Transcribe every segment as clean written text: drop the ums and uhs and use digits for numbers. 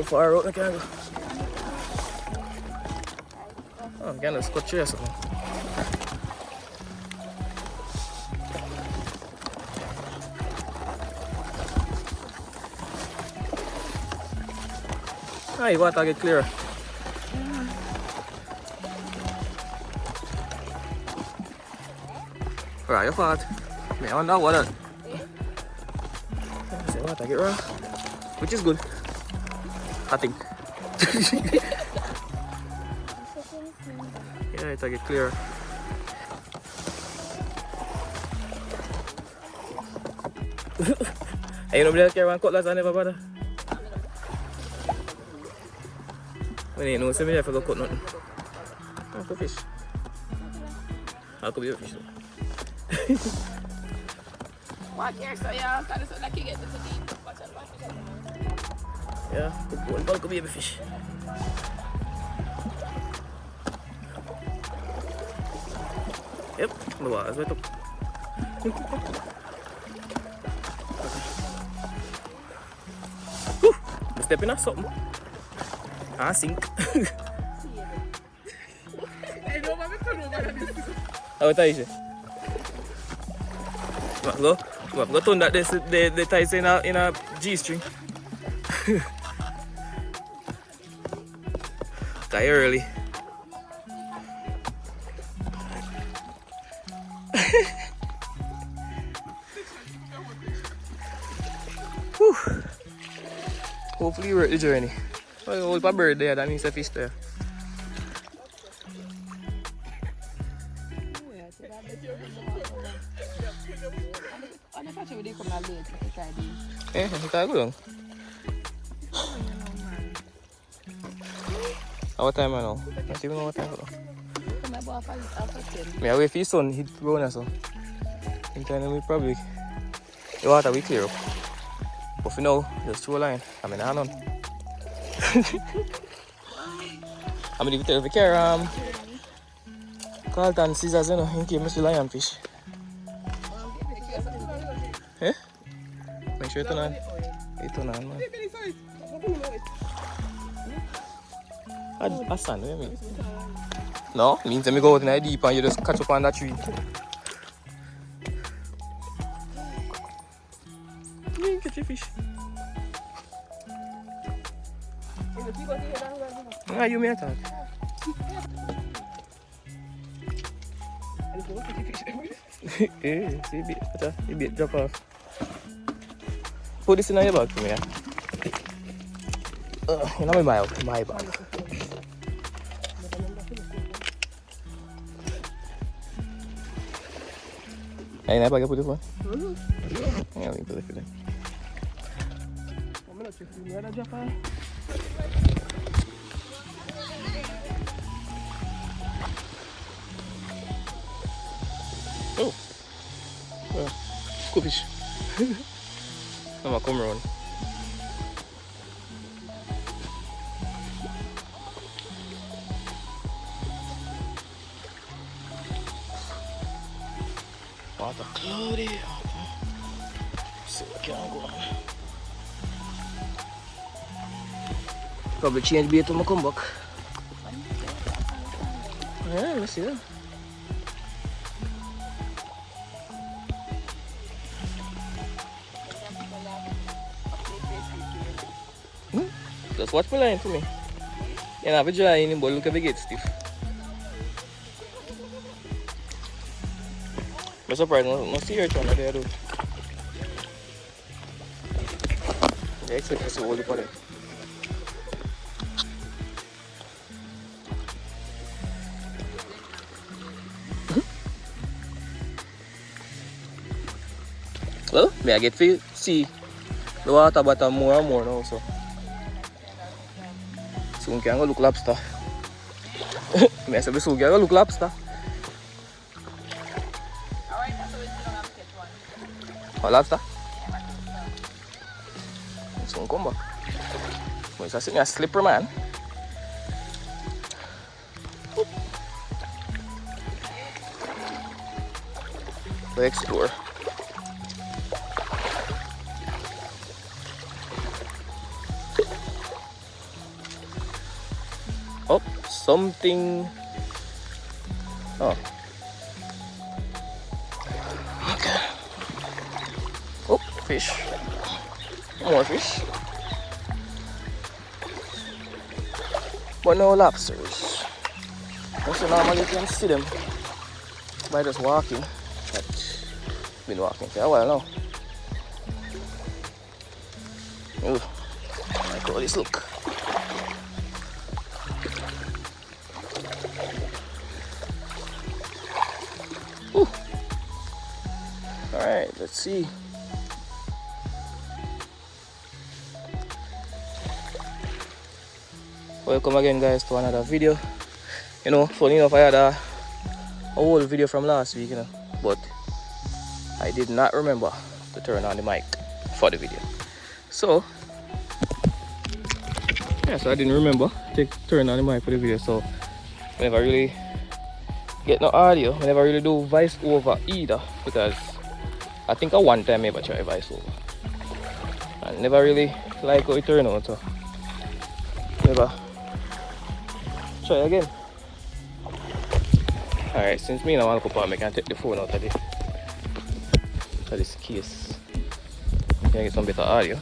far out I can go. Oh, I can just cut through or something. Aye, water get clearer. Right, your fault. Me wonder what that. I say water get raw. Which is good. I think. Yeah, it'll get clearer. Hey, nobody carry one cutlass and never bother. When you know, so me have to go cut nothing. I'll go fish. I'll go be a fish. Walk here, so yeah, because it's like you get to the deep. Yeah, good boy, go baby fish. Yep, the water's wet up. Whew, I'm stepping on something. I sink. I know what I'm turn over this. How it is? Go turn that the ties in a G-string. Die early. Hopefully you work the journey. Oh, hold a bird there, that means a fish there. Eh, kita go lang. What time now? I see what time. Me away for sun hit grown so. In time we probably the water we clear up. But for now, just throw a line. I mean, I don't know. I'm going to carry Carlton scissors, you know, in case I see lionfish. Eh? Make sure you turn on. You turn on, man. That's sand, what do you mean? No, it means that I go out in the deep and you just catch up on that tree. You catch a fish. Ah, you may attack. Eh, see a bit drop off. Put this in your bag for me, yeah? You know my bag. Hey, na bag you put this one? Yeah, let me put it for them. I'm gonna check the other drop off. Oh, well, good fish. I'm gonna come around. Water cloudy. So we can't go on. Probably change bait when I come back. Yeah, let's see that. Just watch my line for me. You know, have a dry in but look at the gate stiff. I'm surprised no see her trying to there though. They expect us to hold it for them. Well, I get to see the water bottom more and more now, so soon can go look lobster. I said soon can go look lobster. Alright, that's what we're going to get one. Oh, lobster? Soon come back. But it's a slippery man. We explore. something. Oh. Okay. Oh, fish. More fish. But no lobsters. Also normally you can see them by just walking. But been walking for a while now. Ooh, I call this look. Ooh. Alright, let's see. Welcome again guys to another video. You know, funny enough I had a whole video from last week, you know, but I did not remember to turn on the mic for the video. So yeah, so I didn't remember to turn on the mic for the video, so I never really get no audio. I never really do voice over either, because I think I one time maybe try voice over. I never really like how it turn out, so never try again. Alright, since me now want to go up, I can take the phone out of this case. Can get some better audio.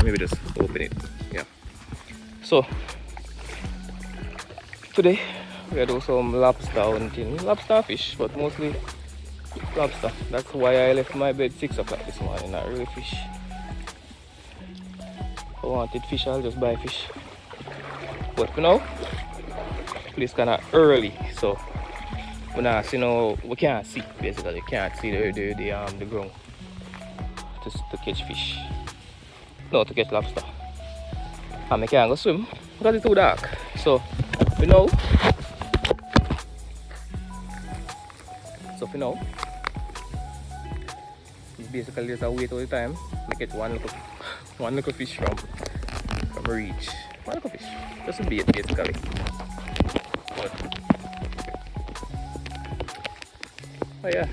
Maybe just open it. Yeah. So today we are doing some lobster hunting. Lobster fish, but mostly lobster. That's why I left my bed 6 o'clock this morning, not really fish. If I wanted fish, I'll just buy fish. But for now, it's kind of early, so we can't see basically. You can't see the ground to catch fish. No, to catch lobster. And I can't go swim because it's too dark. So for now, it's basically just a wait all the time. I get one little fish from a reach. One little fish. Just a bait basically. Oh yeah.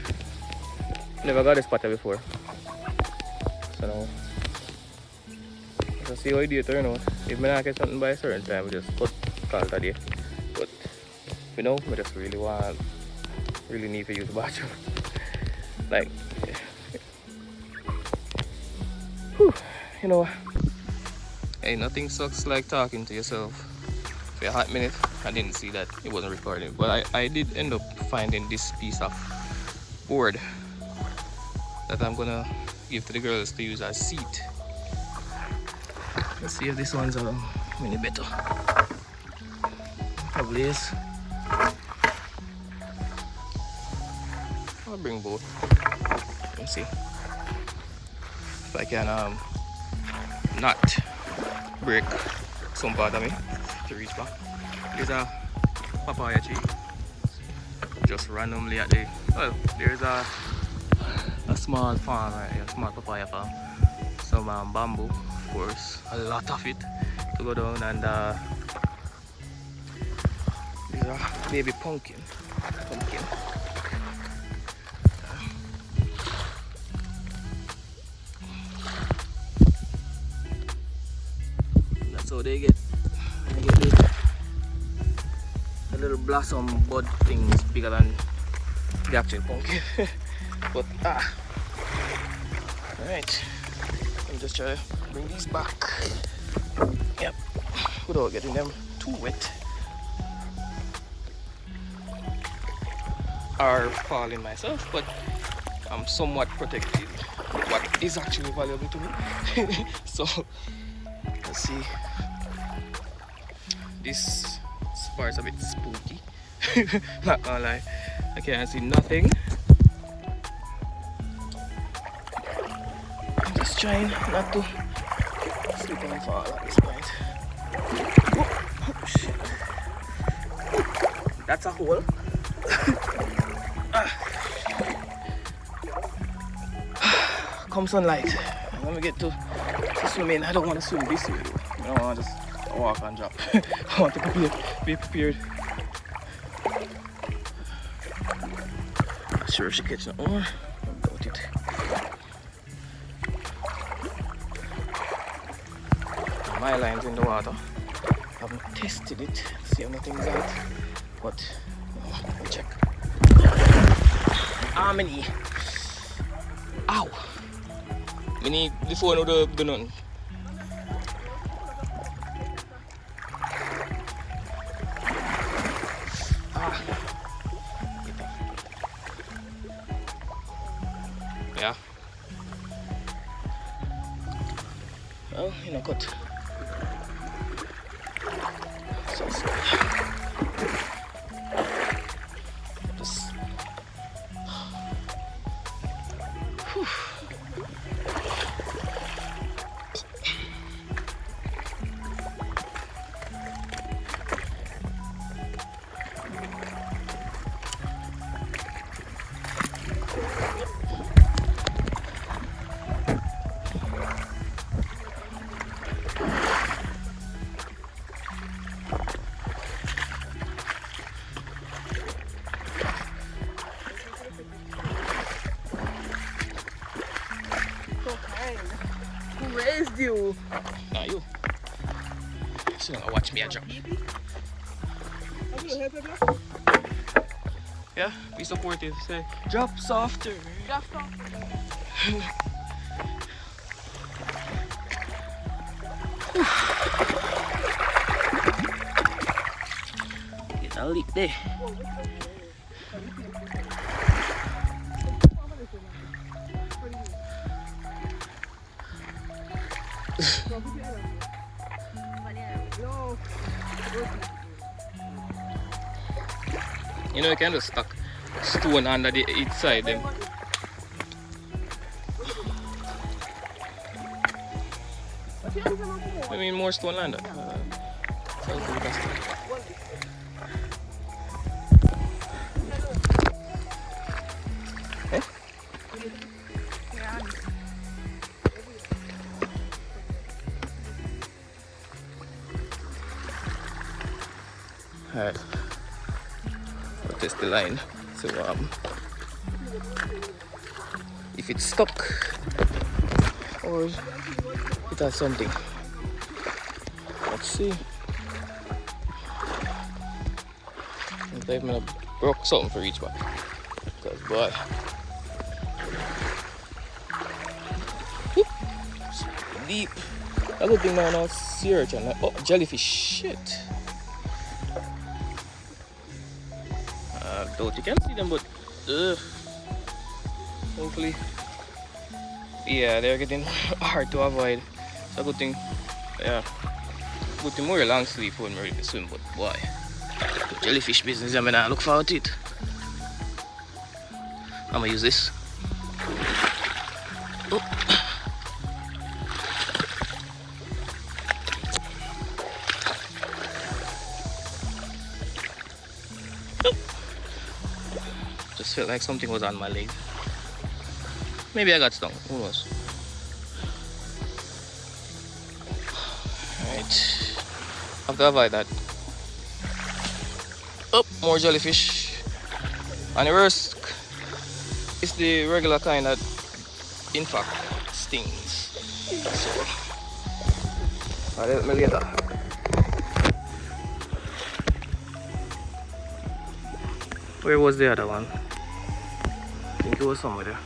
Never got this spotter before. So now let's see how it turn out. If I not get something by a certain time, we just cut call today. But you know, I just really need to use the bathroom. Like, whew, you know, hey, nothing sucks like talking to yourself for a hot minute. I didn't see that it wasn't recording, but I did end up finding this piece of board that I'm gonna give to the girls to use as seat. Let's see if this one's any better. Probably is. I'll bring both. Let's see if I can not break some part of me to reach back. There's a papaya tree just randomly at the, well, there's a small farm right here, a small papaya farm. Some bamboo, of course, a lot of it to go down, and there's a baby pumpkin. That's how they get the little blossom bud things bigger than the actual pumpkin. But alright, let me just try to bring these back. Yep, without getting them too wet or falling myself, but I'm somewhat protected. What is actually valuable to me. So let's see. This part's a bit spooky. Not gonna lie, I can't see nothing. I'm just trying not to slip and fall at this point. Oh shit. That's a hole. Come sunlight. When we get to swimming, I don't want to swim this way though. I don't want to just walk and drop. I want to be prepared. Not sure if she catch no more. About it. my line's in the water. I haven't tested it, see how nothing's out. But let me check. How many? Ow! Many the phone would have done nothing. Yeah. Well, you know, cut. So just. Whew. Who raised you? Nah, you. So now watch me a jump. Yeah, be supportive. Say, drop softer. Drop softer. Get a leak there. You know, you can just stuck stone under the each side. Them. I mean, more stone under. Eh? Alright. I'll test the line. So if it's stuck or it has something. Let's see. If I'm gonna broke something for each one. Because boy. Whoop. Deep. That good thing now sea urchin. Like, oh, jellyfish. Shit. Though you can see them, but hopefully, yeah, they're getting hard to avoid. It's a good thing, yeah. Good thing more long sleep when we're ready to swim, but boy, the jellyfish business, I mean, I look forward to it. I'm gonna use this. Oh. Just felt like something was on my leg. Maybe I got stung. Who knows? Alright. Have to avoid that. Oh, more jellyfish. And the worst is the regular kind that, in fact, stings. So, I'll help me later. Where was the other one? I think it was somewhere there.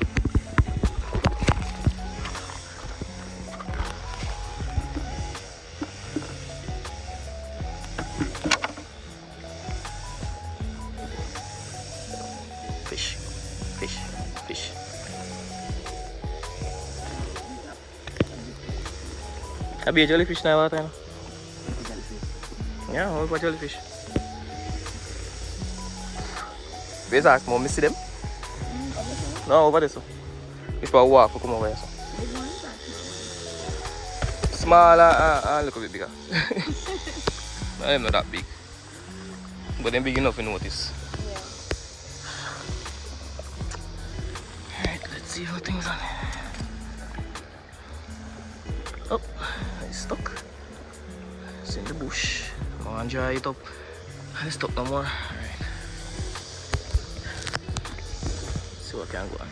Fish, fish, fish. Abi a jellyfish na water na. Yeah, all about jellyfish. Where's that? Mom, see them? No, over there. So. If I walk, we come over here. So. Smaller and a little bit bigger. No, they're not that big. But they're big enough to notice. Alright, let's see how things are. Oh, it's stuck. It's in the bush. I'm gonna dry it up. It's stuck no more. See what can go on.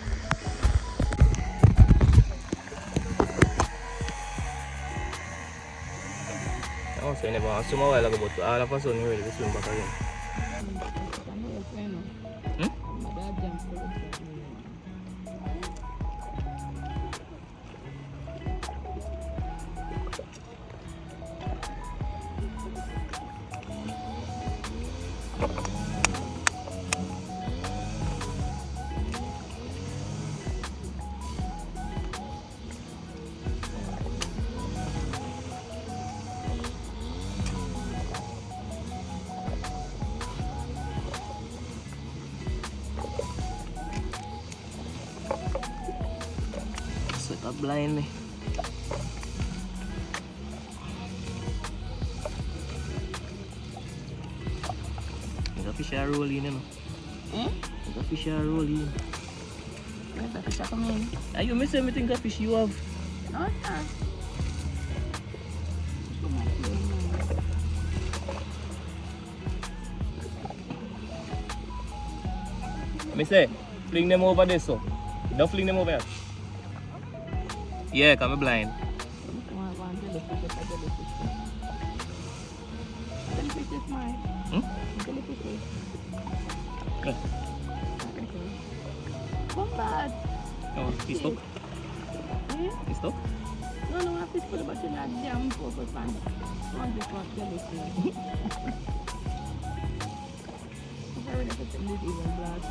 Oh, so you never want to swim a while ago, but all of a sudden you're ready to swim back again. Hmm? That blind me. The fish are rolling, you know. The fish are rolling. Where's the fish are coming? Are you missing everything the fish you have? No, yeah. Me say, fling them over there, so. Don't fling them over here. Yeah, come blind. Yeah. Come bad. Oh, he's stuck? Yeah? He's stuck? No, no, I fish for the bottom of the damn focus pan. Don't be caught jellyfish. I'm very good at this even blood.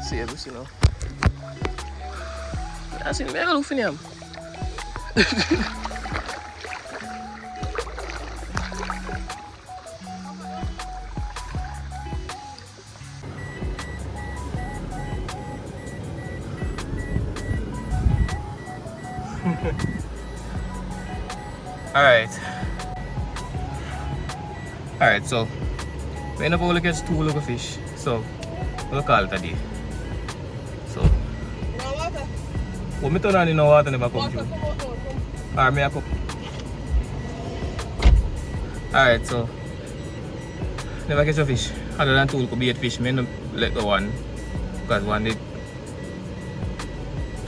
See everything now. I see me look for him. Alright, so we end up only catch 2 little fish, so we'll call it a day. So, what me turn on in the water never come through. Alright, me a cup. Alright, so never catch a fish. Other than 2 could be 8 fish, me no let go one because one did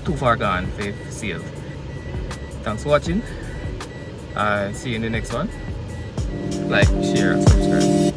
too far gone for sale. Thanks for watching. I'll see you in the next one. Like, share, and subscribe.